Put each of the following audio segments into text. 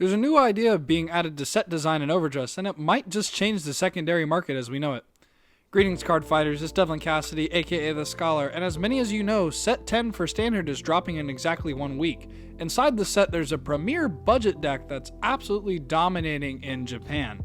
There's a new idea being added to set design and overdress, and it might just change the secondary market as we know it. Greetings card fighters, it's Devlin Cassidy, aka The Scholar, and as many as you know, set 10 for standard is dropping in exactly 1 week. Inside the set there's a premier budget deck that's absolutely dominating in Japan.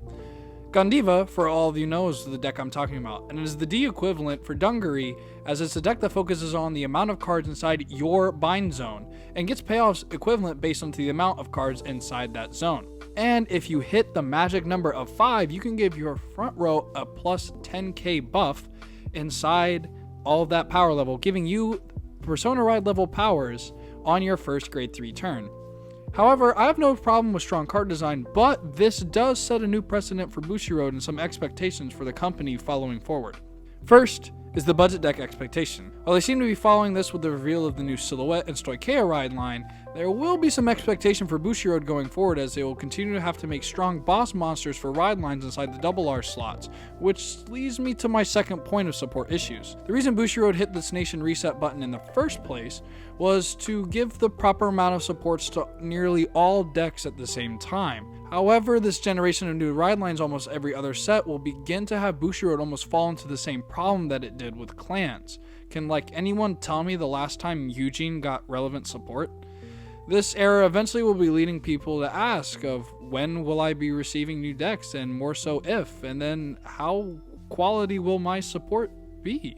Gandiva, for all of you know, is the deck I'm talking about, and it is the D equivalent for Dungaree, as it's a deck that focuses on the amount of cards inside your bind zone, and gets payoffs equivalent based on the amount of cards inside that zone. And if you hit the magic number of 5, you can give your front row a plus 10k buff inside all of that power level, giving you Persona Ride level powers on your first grade 3 turn. However, I have no problem with strong card design, but this does set a new precedent for Bushiroad and some expectations for the company following forward. First is the budget deck expectation. While they seem to be following this with the reveal of the new Silhouette and Stoicheia Ride line, there will be some expectation for Bushiroad going forward, as they will continue to have to make strong boss monsters for ride lines inside the double R slots, which leads me to my second point of support issues. The reason Bushiroad hit this nation reset button in the first place was to give the proper amount of supports to nearly all decks at the same time. However, this generation of new ride lines, almost every other set, will begin to have Bushiroad almost fall into the same problem that it did with clans. Can anyone tell me the last time Eugene got relevant support? This era eventually will be leading people to ask of when will I be receiving new decks, and more so if, and then how quality will my support be?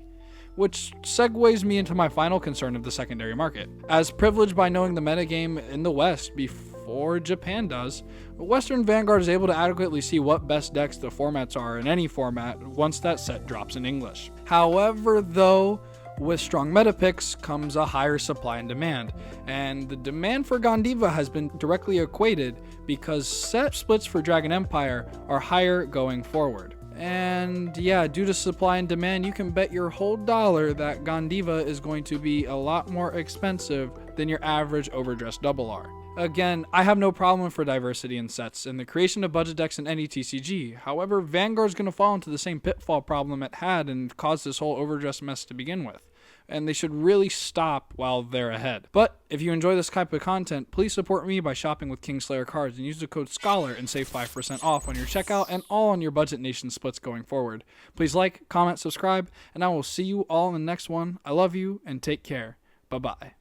Which segues me into my final concern of the secondary market. As privileged by knowing the metagame in the West before Japan does, Western Vanguard is able to adequately see what best decks the formats are in any format once that set drops in English. However, though, with strong meta picks comes a higher supply and demand, and the demand for Gandiva has been directly equated because set splits for Dragon Empire are higher going forward. And yeah, due to supply and demand, you can bet your whole dollar that Gandiva is going to be a lot more expensive than your average overdressed double R. Again, I have no problem for diversity in sets and the creation of budget decks in any TCG. However, Vanguard's going to fall into the same pitfall problem it had and caused this whole overdress mess to begin with. And they should really stop while they're ahead. But if you enjoy this type of content, please support me by shopping with Kingslayer cards and use the code SCHOLAR and save 5% off on your checkout and all on your budget nation splits going forward. Please like, comment, subscribe, and I will see you all in the next one. I love you and take care. Bye-bye.